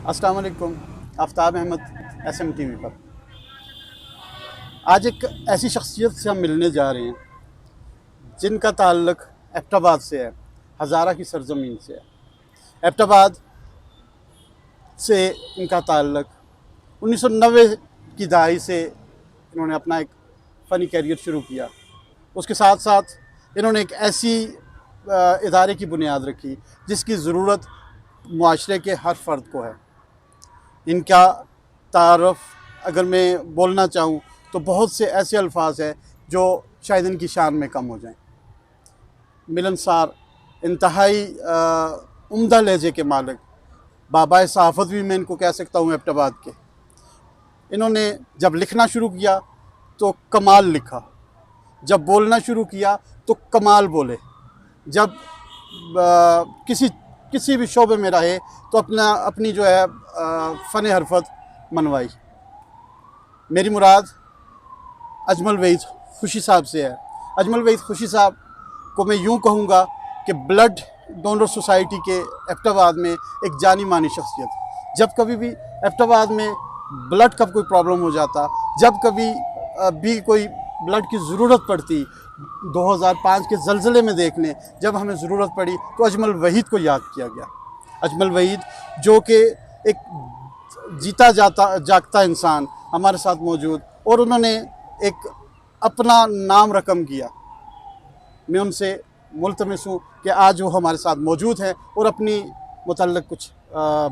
अस्सलाम वालेकुम। आफ्ताब अहमद SMTV पर। आज एक ऐसी शख्सियत से हम मिलने जा रहे हैं जिनका ताल्लुक एबटाबाद से है, हज़ारा की सरजमीन से है। एबटाबाद से इनका ताल्लुक 1990 की दहाई से इन्होंने अपना एक फ़नी कैरियर शुरू किया। उसके साथ साथ इन्होंने एक ऐसी इदारे की बुनियाद रखी जिसकी ज़रूरत मुआशरे के हर फ़र्द को है। इनका तारफ़ अगर मैं बोलना चाहूँ तो बहुत से ऐसे अल्फाज हैं जो शायद इनकी शान में कम हो जाएं। मिलनसार, इंतहाई उम्दा लहजे के मालिक, बाबा सहाफ़त भी मैं इनको कह सकता हूँ एबटाबाद के। इन्होंने जब लिखना शुरू किया तो कमाल लिखा, जब बोलना शुरू किया तो कमाल बोले, जब किसी भी शोबे में रहे तो अपनी जो है फ़न हरफत मनवाई। मेरी मुराद अजमल वहीद खुशी साहब से है। अजमल वहीद खुशी साहब को मैं यूँ कहूँगा कि ब्लड डोनर सोसाइटी के एबटाबाद में एक जानी मानी शख्सियत। जब कभी भी एबटाबाद में ब्लड का कोई प्रॉब्लम हो जाता, जब कभी भी कोई ब्लड की ज़रूरत पड़ती, 2005 के ज़लज़ले में देख लें, जब हमें ज़रूरत पड़ी तो अजमल वहीद को याद किया गया। अजमल वहीद जो कि एक जीता जागता इंसान हमारे साथ मौजूद, और उन्होंने एक अपना नाम रकम किया। मैं उनसे मुल्तमिस हूँ कि आज वो हमारे साथ मौजूद हैं और अपनी मुतल्लिक़ कुछ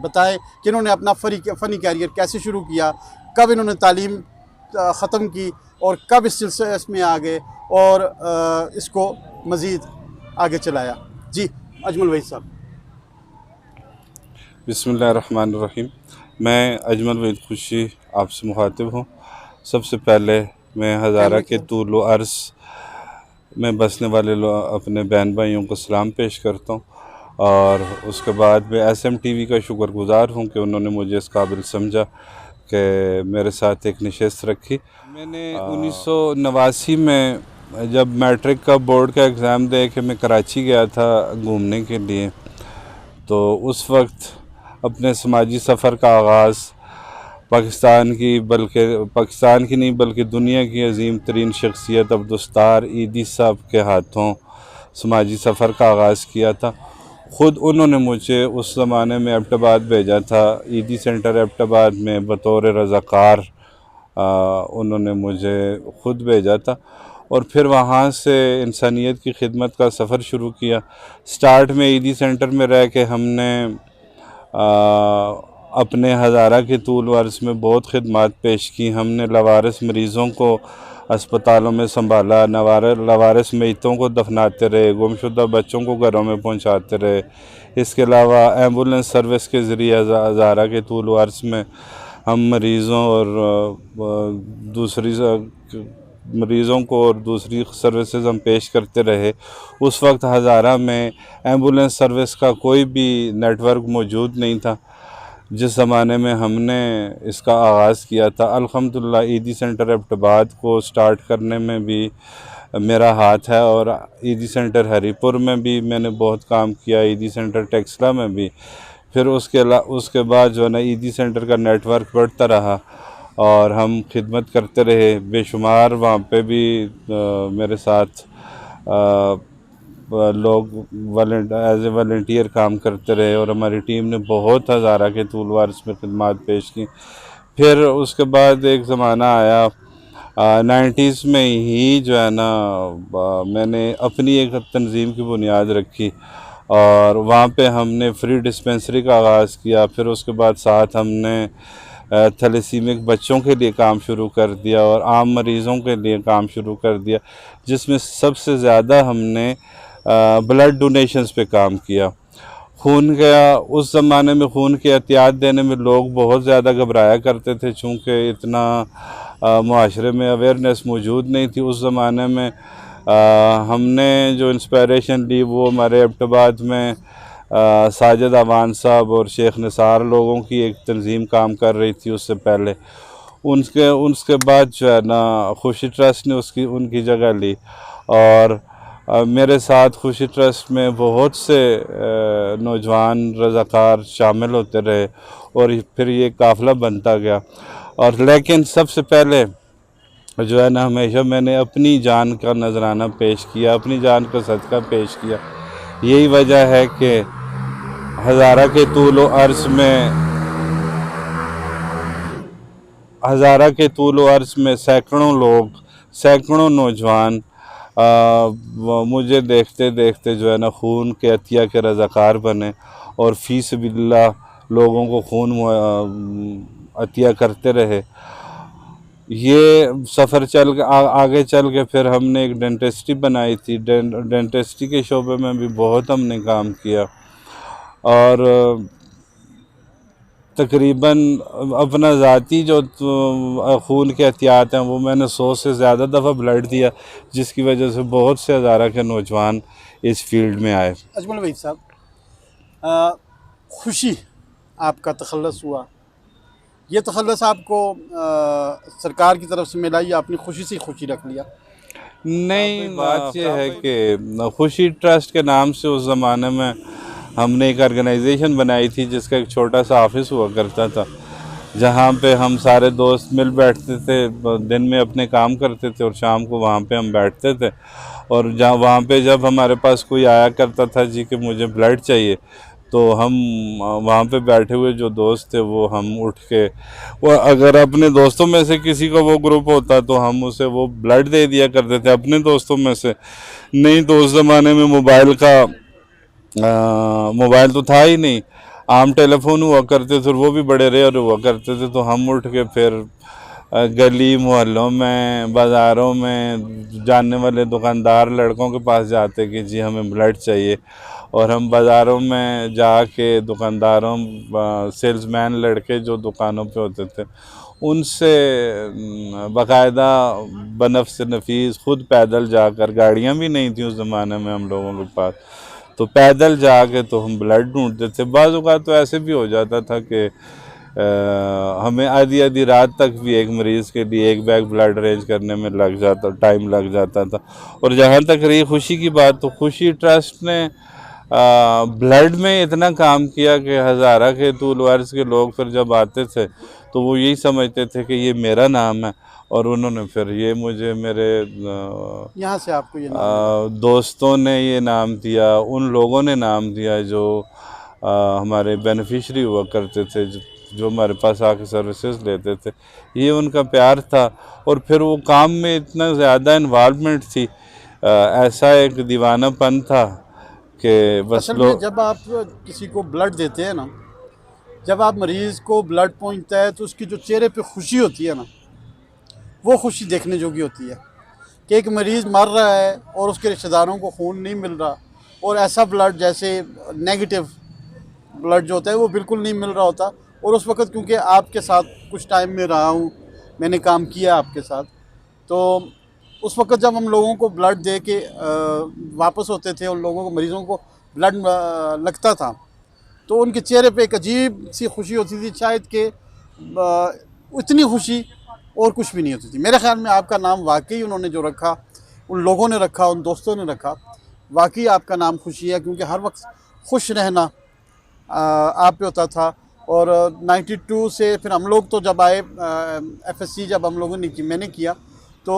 बताएं कि इन्होंने अपना फ़नी कैरियर कैसे शुरू किया, कब इन्होंने तालीम ख़त्म की और कब इस सिलसिले में आ गए और इसको मज़ीद आगे चलाया। जी अजमल वहीद साहब। बिस्मिल्लाहिर्रहमानिर्रहीम। मैं अजमल वहीद खुशी आपसे मुखातिब हूँ। सबसे पहले मैं हज़ारा के तूल व अर्ज़ में बसने वाले अपने बहन भाइयों को सलाम पेश करता हूँ, और उसके बाद मैं SMTV का शुक्रगुज़ार हूँ कि उन्होंने मुझे इस काबिल समझा कि मेरे साथ एक नशस्त रखी। मैंने 1989 में जब मैट्रिक का बोर्ड का एग्ज़ाम दे के मैं कराची गया था घूमने के लिए, तो उस वक्त अपने समाजी सफ़र का आगाज़ पाकिस्तान की नहीं बल्कि दुनिया की अजीम तरीन शख्सियत अब्दुस्तार ईदी साहब के हाथों समाजी सफ़र का आगाज़ किया था। ख़ुद उन्होंने मुझे उस ज़माने में एबटाबाद भेजा था, ईदी सेंटर एबटाबाद में बतौर रज़ाकार उन्होंने मुझे ख़ुद भेजा था, और फिर वहाँ से इंसानियत की खिदमत का सफ़र शुरू किया। स्टार्ट में ईदी सेंटर में रह के हमने अपने हज़ारा के तूल व अर्ज़ में बहुत खिदमत पेश की। हमने लवारिस मरीज़ों को अस्पतालों में संभाला, लवारिस मैतों को दफनाते रहे, गुमशुदा बच्चों को घरों में पहुंचाते रहे। इसके अलावा एम्बुलेंस सर्विस के ज़रिए हज़ारा के तूल व अर्ज़ में हम मरीज़ों को और दूसरी सर्विसेज हम पेश करते रहे। उस वक्त हज़ारा में एम्बुलेंस सर्विस का कोई भी नेटवर्क मौजूद नहीं था। जिस ज़माने में हमने इसका आगाज़ किया था, अल्हम्दुलिल्लाह ईदी सेंटर एबटाबाद को स्टार्ट करने में भी मेरा हाथ है, और ईदी सेंटर हरीपुर में भी मैंने बहुत काम किया, ईदी सेंटर टेक्सला में भी। फिर उसके बाद जो है ना ईदी सेंटर का नेटवर्क बढ़ता रहा और हम खिदमत करते रहे। बेशुमार वहाँ पे भी मेरे साथ लोग एज ए वॉलंटियर काम करते रहे, और हमारी टीम ने बहुत हज़ारा के तूल व अर्ज़ में खिदमत पेश की। फिर उसके बाद एक ज़माना आया 90s में ही जो है ना मैंने अपनी एक तंजीम की बुनियाद रखी, और वहाँ पे हमने फ्री डिस्पेंसरी का आगाज़ किया। फिर उसके बाद साथ हमने थैलेसीमिक बच्चों के लिए काम शुरू कर दिया और आम मरीज़ों के लिए काम शुरू कर दिया, जिसमें सबसे ज़्यादा हमने ब्लड डोनेशंस पे काम किया। खून का उस ज़माने में खून की एहतियात देने में लोग बहुत ज़्यादा घबराया करते थे, चूँकि इतना मुआशरे में अवेयरनेस मौजूद नहीं थी। उस ज़माने में हमने जो इंस्पायरेशन ली वो हमारे एबटाबाद में साजिद अवान साहब और शेख निसार लोगों की एक तंजीम काम कर रही थी उससे पहले। उसके बाद जो है ना खुशी ट्रस्ट ने उनकी जगह ली, और मेरे साथ खुशी ट्रस्ट में बहुत से नौजवान रज़ाकार शामिल होते रहे और फिर ये काफ़िला बनता गया। और लेकिन सबसे पहले जो है ना, हमेशा मैंने अपनी जान का नजराना पेश किया, अपनी जान का सदका पेश किया। यही वजह है कि हज़ारा के तूल अर्ज़ में सैकड़ों लोग, सैकड़ों नौजवान मुझे देखते देखते जो है ना खून के अतिया के रज़ाकार बने और फ़ी सबिलिल्लाह लोगों को खून अतिया करते रहे। ये सफ़र आगे चल के फिर हमने एक डेंटिस्ट्री बनाई थी। डेंटिस्ट्री के शोबे में भी बहुत हमने काम किया और तकरीबन अपना ज़ाती जो खून के एहतियात हैं वो मैंने 100 से ज़्यादा दफ़ा ब्लड दिया, जिसकी वजह से बहुत से हज़ारा के नौजवान इस फील्ड में आए। अजमल वहीद साहब, खुशी आपका तखल्लुस हुआ, ये तखल्लुस आपको सरकार की तरफ से मिला या अपनी खुशी से खुशी रख लिया? नहीं, बात यह है कि खुशी ट्रस्ट के नाम से उस ज़माने में हमने एक ऑर्गेनाइजेशन बनाई थी जिसका एक छोटा सा ऑफिस हुआ करता था, जहाँ पे हम सारे दोस्त मिल बैठते थे, दिन में अपने काम करते थे और शाम को वहाँ पे हम बैठते थे। और जहाँ वहाँ पे जब हमारे पास कोई आया करता था जी कि मुझे ब्लड चाहिए, तो हम वहाँ पे बैठे हुए जो दोस्त थे वो हम उठ के, वो अगर अपने दोस्तों में से किसी का वो ग्रुप होता तो हम उसे वो ब्लड दे दिया करते थे अपने दोस्तों में से। नहीं तो उस ज़माने में मोबाइल तो था ही नहीं, आम टेलीफोन हुआ करते थे और वो भी बड़े रेयर हुआ करते थे। तो हम उठ के फिर गली मोहल्लों में, बाज़ारों में जानने वाले दुकानदार लड़कों के पास जाते कि जी हमें ब्लड चाहिए, और हम बाज़ारों में जाके दुकानदारों, सेल्समैन लड़के जो दुकानों पे होते थे उनसे बाकायदा बनफ्स नफीस खुद पैदल जाकर, गाड़ियाँ भी नहीं थी उस ज़माने में हम लोगों के पास, तो पैदल जाके तो हम ब्लड ढूंढते थे। बाज़ औक़ात तो ऐसे भी हो जाता था कि हमें आधी आधी रात तक भी एक मरीज़ के लिए एक बैग ब्लड अरेंज करने में टाइम लग जाता था। और जहाँ तक रही खुशी की बात, तो खुशी ट्रस्ट ने ब्लड में इतना काम किया कि हज़ारा के तूल अर्ज़ के लोग फिर जब आते थे तो वो यही समझते थे कि ये मेरा नाम है, और उन्होंने फिर ये मुझे मेरे यहाँ से आपको ये नाम दोस्तों ने ये नाम दिया, उन लोगों ने नाम दिया जो हमारे बेनिफिशरी हुआ करते थे, जो हमारे पास आके सर्विसेज लेते थे। ये उनका प्यार था और फिर वो काम में इतना ज़्यादा इन्वॉल्वमेंट थी, ऐसा एक दीवानापन था कि बस असल में जब आप किसी को ब्लड देते हैं ना, जब आप मरीज़ को ब्लड पहुंचता है तो उसकी जो चेहरे पे खुशी होती है ना, वो खुशी देखने जोगी होती है कि एक मरीज़ मर रहा है और उसके रिश्तेदारों को खून नहीं मिल रहा, और ऐसा ब्लड जैसे नेगेटिव ब्लड जो होता है वो बिल्कुल नहीं मिल रहा होता। और उस वक़्त क्योंकि आपके साथ कुछ टाइम में रहा हूँ, मैंने काम किया आपके साथ, तो उस वक़्त जब हम लोगों को ब्लड दे के वापस होते थे, उन लोगों को, मरीज़ों को ब्लड लगता था, तो उनके चेहरे पे एक अजीब सी खुशी होती थी, शायद कि इतनी खुशी और कुछ भी नहीं होती थी। मेरे ख़्याल में आपका नाम वाकई उन्होंने जो रखा, उन लोगों ने रखा, उन दोस्तों ने रखा, वाकई आपका नाम खुशी है, क्योंकि हर वक्त खुश रहना आप पे होता था। और 92 से फिर हम लोग तो जब आए, FSC जब हम लोगों ने की, मैंने किया, तो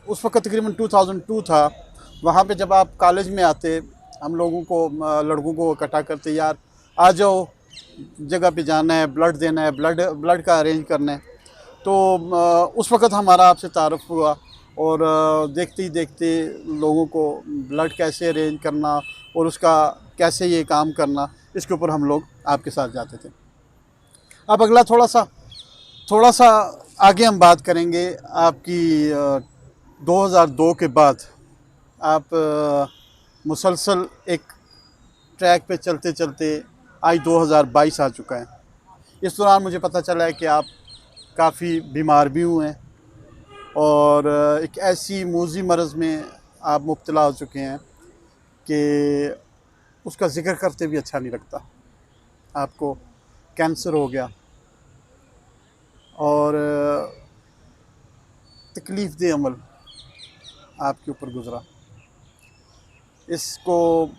उस वक्त तकरीबन 2002 था। वहाँ पे जब आप कॉलेज में आते, हम लोगों को, लड़कों को इकट्ठा करते, यार आ जाओ, जगह पे जाना है, ब्लड देना है, ब्लड का अरेंज करना है। तो उस वक़्त हमारा आपसे तारुफ़ हुआ, और देखते ही देखते लोगों को ब्लड कैसे अरेंज करना और उसका कैसे ये काम करना, इसके ऊपर हम लोग आपके साथ जाते थे। अब अगला थोड़ा सा आगे हम बात करेंगे आपकी 2002 के बाद आप मुसलसल एक ट्रैक पे चलते चलते आज 2022 आ चुका है। इस दौरान मुझे पता चला है कि आप काफ़ी बीमार भी हुए हैं और एक ऐसी मूजी मरज़ में आप मुब्तला हो चुके हैं कि उसका ज़िक्र करते भी अच्छा नहीं लगता। आपको कैंसर हो गया और तकलीफ़ दे अमल आपके ऊपर गुज़रा। इसको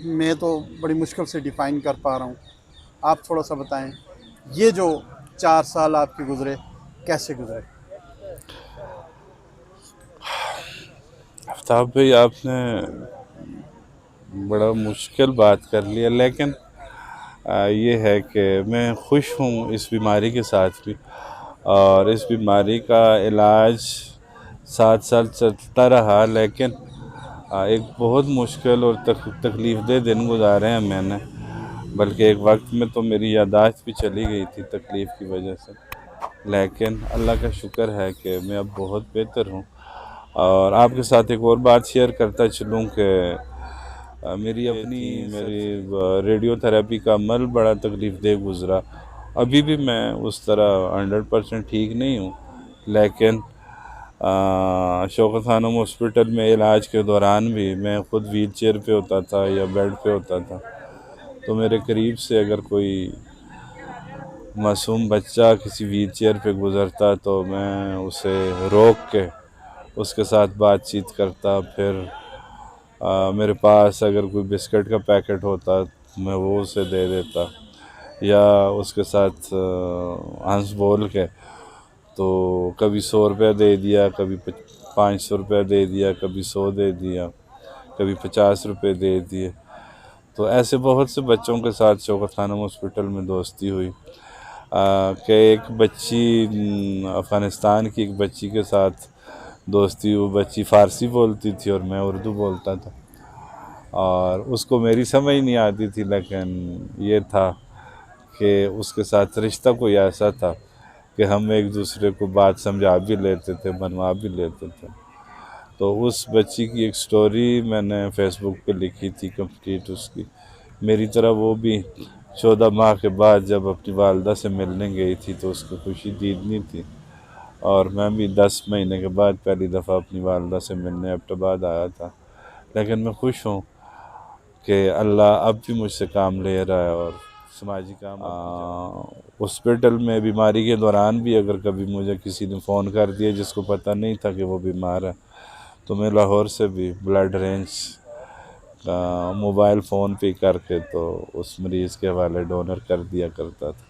मैं तो बड़ी मुश्किल से डिफ़ाइन कर पा रहा हूँ। आप थोड़ा सा बताएं, ये जो 4 साल आपके गुज़रे कैसे गुज़रे? आफ्ताब भाई, आपने बड़ा मुश्किल बात कर लिया, लेकिन ये है कि मैं खुश हूँ इस बीमारी के साथ भी। और इस बीमारी का इलाज 7 साल चलता रहा, लेकिन एक बहुत मुश्किल और तकलीफ़ दह दिन गुजारे हैं मैंने। बल्कि एक वक्त में तो मेरी यादाश्त भी चली गई थी तकलीफ़ की वजह से। लेकिन अल्लाह का शुक्र है कि मैं अब बहुत बेहतर हूँ। और आपके साथ एक और बात शेयर करता चलूँ कि मेरी अपनी मेरी रेडियो थेरेपी का अमल बड़ा तकलीफ़ दह गुज़रा। अभी भी मैं उस तरह 100% ठीक नहीं हूँ, लेकिन शौकत खानम हॉस्पिटल में इलाज के दौरान भी मैं ख़ुद व्हील चेयर पर होता था या बेड पे होता था। तो मेरे करीब से अगर कोई मासूम बच्चा किसी व्हील चेयर पे गुज़रता तो मैं उसे रोक के उसके साथ बातचीत करता। फिर मेरे पास अगर कोई बिस्किट का पैकेट होता मैं वो उसे दे देता, या उसके साथ हंस बोल के तो कभी 100 रुपया दे दिया, कभी 500 रुपया दे दिया, कभी 100 दे दिया, कभी 50 रुपये दे दिए। तो ऐसे बहुत से बच्चों के साथ शौकत खानम हॉस्पिटल में दोस्ती हुई कि एक बच्ची अफ़गानिस्तान की एक बच्ची के साथ दोस्ती। वो बच्ची फ़ारसी बोलती थी और मैं उर्दू बोलता था, और उसको मेरी समझ नहीं आती थी, लेकिन ये था कि उसके साथ रिश्ता कोई ऐसा था कि हम एक दूसरे को बात समझा भी लेते थे, मनवा भी लेते थे। तो उस बच्ची की एक स्टोरी मैंने फ़ेसबुक पे लिखी थी कंप्लीट उसकी। मेरी तरह वो भी 14 माह के बाद जब अपनी वालदा से मिलने गई थी तो उसको खुशी दीदनी थी, और मैं भी 10 महीने के बाद पहली दफ़ा अपनी वालदा से मिलने एबटाबाद आया था। लेकिन मैं खुश हूँ कि अल्लाह अब भी मुझसे काम ले रहा है, और समाजी काम हॉस्पिटल में बीमारी के दौरान भी अगर कभी मुझे किसी ने फ़ोन कर दिया जिसको पता नहीं था कि वो बीमार है, तो मैं लाहौर से भी ब्लड रेंज का मोबाइल फ़ोन पे करके तो उस मरीज़ के हवाले डोनर कर दिया करता था।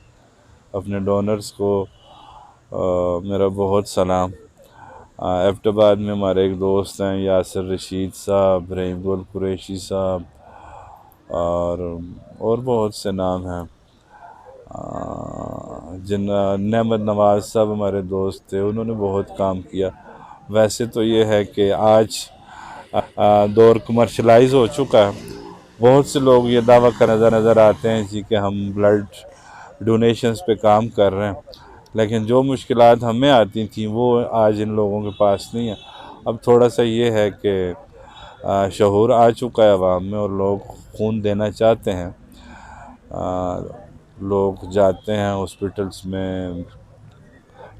अपने डोनर्स को मेरा बहुत सलाम। एबटाबाद में हमारे एक दोस्त हैं यासिर रशीद साहब, रहीम गुल कुरैशी साहब, और बहुत से नाम हैं जिन नेमत नवाज़ साहब हमारे दोस्त थे, उन्होंने बहुत काम किया। वैसे तो ये है कि आज दौर कमर्शलाइज हो चुका है। बहुत से लोग ये दावा कर नज़र आते हैं जी कि हम ब्लड डोनेशंस पे काम कर रहे हैं, लेकिन जो मुश्किलात हमें आती थी वो आज इन लोगों के पास नहीं है। अब थोड़ा सा ये है कि शऊर आ चुका है अवाम में, और लोग खून देना चाहते हैं। लोग जाते हैं हॉस्पिटल्स में,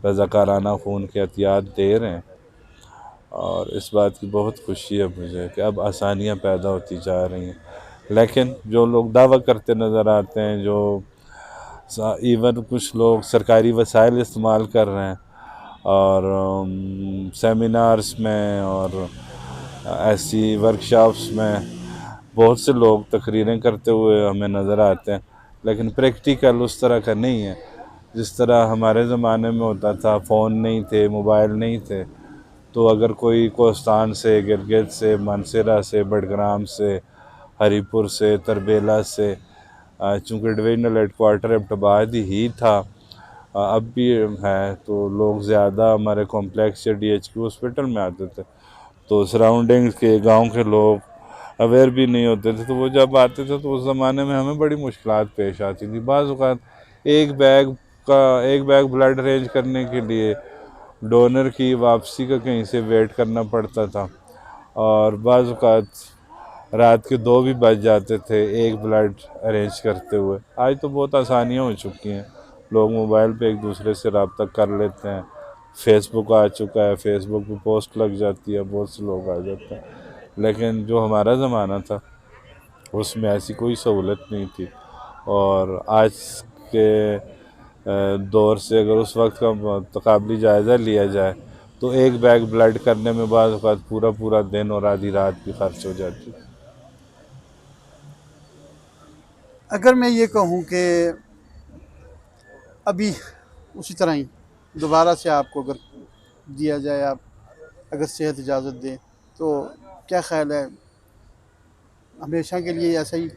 रज़ाकाराना खून के एहतियात दे रहे हैं, और इस बात की बहुत खुशी है मुझे कि अब आसानियाँ पैदा होती जा रही हैं। लेकिन जो लोग दावा करते नज़र आते हैं, जो इवन कुछ लोग सरकारी वसाइल इस्तेमाल कर रहे हैं और सेमिनार्स में और ऐसी वर्कशॉप्स में बहुत से लोग तकरीरें करते हुए हमें नज़र आते हैं, लेकिन प्रैक्टिकल उस तरह का नहीं है जिस तरह हमारे ज़माने में होता था। फ़ोन नहीं थे, मोबाइल नहीं थे, तो अगर कोई कोस्तान से, गिलगित से, मानसरा से, बडग्राम से, हरीपुर से, तरबेला से, चूँकि डिवीजनल हेडक्वार्टर एबटाबाद ही था, अब भी है, तो लोग ज़्यादा हमारे कॉम्प्लेक्स या DHQ हॉस्पिटल में आते थे। तो सराउंडिंग्स के गांव के लोग अवेयर भी नहीं होते थे, तो वो जब आते थे तो उस ज़माने में हमें बड़ी मुश्किलात पेश आती थी। बाज़ औक़ात एक बैग ब्लड अरेंज करने के लिए डोनर की वापसी का कहीं से वेट करना पड़ता था, और बाज़ औक़ात रात के 2 भी बज जाते थे एक ब्लड अरेंज करते हुए। आज तो बहुत आसानियाँ हो चुकी हैं, लोग मोबाइल पे एक दूसरे से रब्ता कर लेते हैं। फेसबुक आ चुका है, फेसबुक पे पोस्ट लग जाती है, बहुत से लोग आ जाते हैं। लेकिन जो हमारा ज़माना था उसमें ऐसी कोई सहूलत नहीं थी, और आज के दौर से अगर उस वक्त का तकाबली जायज़ा लिया जाए तो एक बैग ब्लड करने में बाज़ औक़ात पूरा दिन और आधी रात भी खर्च हो जाती है। अगर मैं ये कहूँ कि अभी उसी तरह ही दोबारा से आपको अगर दिया जाए, आप अगर सेहत इजाज़त दे, तो क्या ख्याल है, हमेशा के लिए ऐसा ही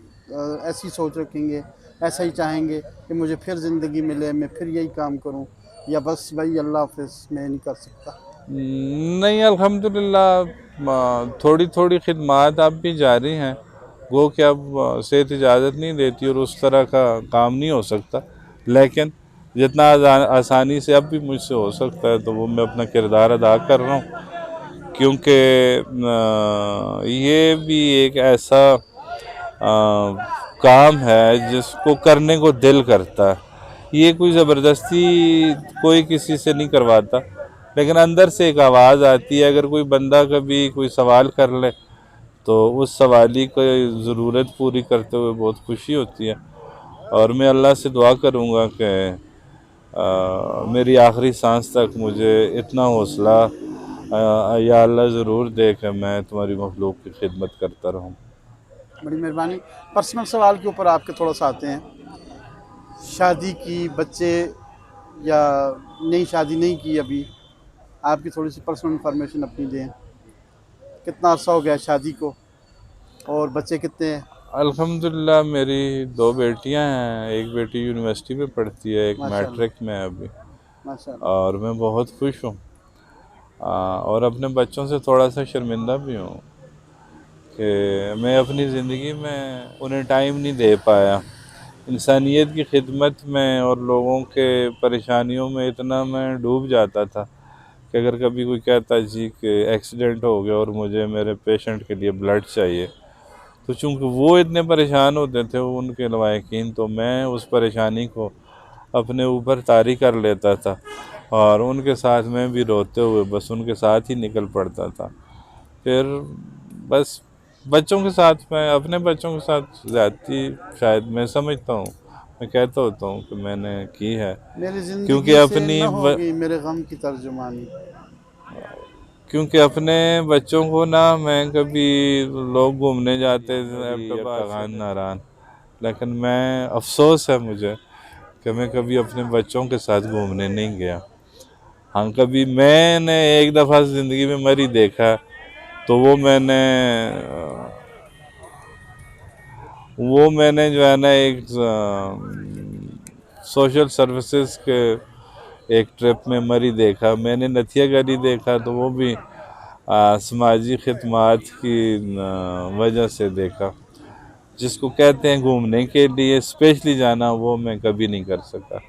ऐसी सोच रखेंगे, ऐसा ही चाहेंगे कि मुझे फिर ज़िंदगी मिले, मैं फिर यही काम करूं, या बस भाई अल्लाह हाफ़िज़ मैं नहीं कर सकता? नहीं, अल्हम्दुलिल्लाह थोड़ी थोड़ी खिदमात अब भी जारी हैं। वो कि अब सेहत इजाज़त नहीं देती और उस तरह का काम नहीं हो सकता, लेकिन जितना आसानी से अब भी मुझसे हो सकता है तो वो मैं अपना किरदार अदा कर रहा हूँ। क्योंकि ये भी एक ऐसा काम है जिसको करने को दिल करता है। ये कोई ज़बरदस्ती कोई किसी से नहीं करवाता, लेकिन अंदर से एक आवाज़ आती है। अगर कोई बंदा कभी कोई सवाल कर ले तो उस सवाली को ज़रूरत पूरी करते हुए बहुत खुशी होती है। और मैं अल्लाह से दुआ करूँगा कि मेरी आखिरी सांस तक मुझे इतना हौसला या अल्लाह ज़रूर दे कि मैं तुम्हारी मखलूक की खिदमत करता रहूँ। बड़ी मेहरबानी। पर्सनल सवाल के ऊपर आपके थोड़ा सा आते हैं। शादी की, बच्चे, या नई शादी नहीं की अभी, आपकी थोड़ी सी पर्सनल इन्फॉर्मेशन अपनी दें। कितना अर्सा हो गया शादी को, और बच्चे कितने हैं? अल्हम्दुलिल्लाह मेरी 2 बेटियां हैं। एक बेटी यूनिवर्सिटी में पढ़ती है, एक माशाल्लाह, मैट्रिक में है अभी, माशाल्लाह। और मैं बहुत खुश हूँ। और अपने बच्चों से थोड़ा सा शर्मिंदा भी हूँ कि मैं अपनी ज़िंदगी में उन्हें टाइम नहीं दे पाया। इंसानियत की खिदमत में और लोगों के परेशानियों में इतना मैं डूब जाता था कि अगर कभी कोई कहता जी कि एक्सीडेंट हो गया और मुझे मेरे पेशेंट के लिए ब्लड चाहिए, तो चूँकि वो इतने परेशान होते थे उनके लवाकिन, तो मैं उस परेशानी को अपने ऊपर तारी कर लेता था और उनके साथ मैं भी रोते हुए बस उनके साथ ही निकल पड़ता था। फिर बस बच्चों के साथ, मैं अपने बच्चों के साथ ज़्यादती शायद मैं समझता हूँ, मैं कहता होता हूँ कि मैंने की है। मेरी क्योंकि ज़िंदगी से अपनी न होगी मेरे गम की तर्जुमानी। क्योंकि अपने बच्चों को ना, मैं कभी लोग घूमने जाते अफ्ताखान नारान, लेकिन मैं अफसोस है मुझे कि मैं कभी अपने बच्चों के साथ घूमने नहीं गया। हाँ, कभी मैंने एक दफ़ा ज़िंदगी में मरी देखा है, तो वो मैंने जो है ना एक सोशल सर्विसेज के एक ट्रिप में मरी देखा। मैंने नथिया गली देखा, तो वो भी समाजी खिदमात की वजह से देखा। जिसको कहते हैं घूमने के लिए स्पेशली जाना, वो मैं कभी नहीं कर सका।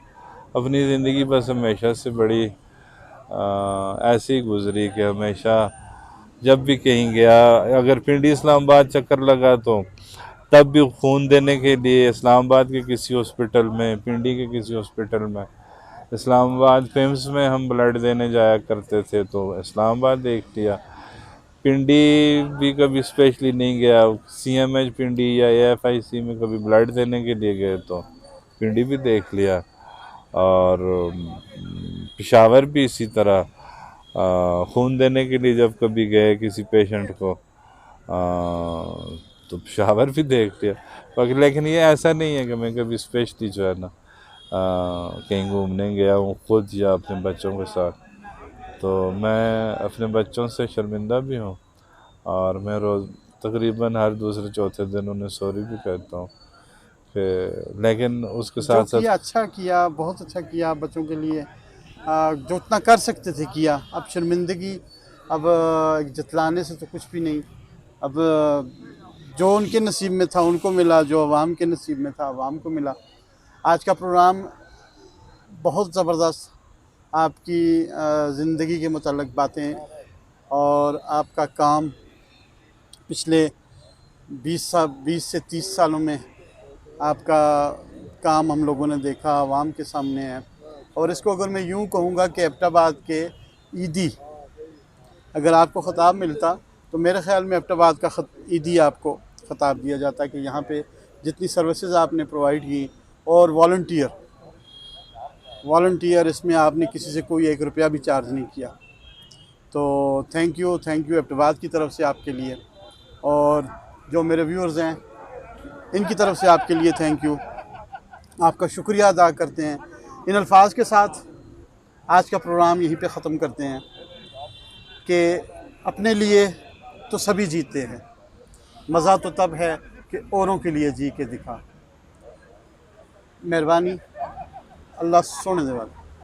अपनी ज़िंदगी बस हमेशा से बड़ी ऐसे ही गुजरी कि हमेशा जब भी कहीं गया, अगर पिंडी इस्लामाबाद चक्कर लगा तो तब भी खून देने के लिए इस्लामाबाद के किसी हॉस्पिटल में, पिंडी के किसी हॉस्पिटल में, इस्लामाबाद फेम्स में हम ब्लड देने जाया करते थे तो इस्लामाबाद देख लिया। पिंडी भी कभी स्पेशली नहीं गया। CMH पिंडी या AFIC में कभी ब्लड देने के लिए गए तो पिंडी भी देख लिया। और पेशावर भी इसी तरह खून देने के लिए जब कभी गए किसी पेशेंट को तो पेशावर भी देख लिया। बाकी लेकिन ये ऐसा नहीं है कि मैं कभी स्पेशली जो है ना कहीं घूमने गया हूँ खुद या अपने बच्चों के साथ। तो मैं अपने बच्चों से शर्मिंदा भी हूँ और मैं रोज़ तकरीबन हर दूसरे चौथे दिन उन्हें सॉरी भी कहता हूँ कि, लेकिन उसके जो साथ किया साथ अच्छा किया, बहुत अच्छा किया आप बच्चों के लिए। जो उतना कर सकते थे किया। अब शर्मिंदगी, अब जतलाने से तो कुछ भी नहीं। अब जो उनके नसीब में था उनको मिला, जो अवाम के नसीब में था अवाम को मिला। आज का प्रोग्राम बहुत ज़बरदस्त, आपकी ज़िंदगी के मुताल्लिक़ बातें और आपका काम पिछले 20 से 30 सालों में आपका काम हम लोगों ने देखा, अवाम के सामने है। और इसको अगर मैं यूँ कहूँगा कि एबटाबाद के ईदी, अगर आपको ख़िताब मिलता तो मेरे ख़्याल में एबटाबाद का ईदी आपको ख़िताब दिया जाता कि यहाँ पे जितनी सर्विसेज आपने प्रोवाइड की, और वॉलंटियर इसमें आपने किसी से कोई 1 रुपया भी चार्ज नहीं किया। तो थैंक यू एबटाबाद की तरफ से आपके लिए। और जो मेरे व्यूअर्स हैं, इनकी तरफ से आपके लिए थैंक यू, आपका शुक्रिया अदा करते हैं। इन अल्फाज के साथ आज का प्रोग्राम यहीं पे ख़त्म करते हैं कि अपने लिए तो सभी जीते हैं, मज़ा तो तब है कि औरों के लिए जी के दिखा। मेहरबानी, अल्लाह सोने दे वाला।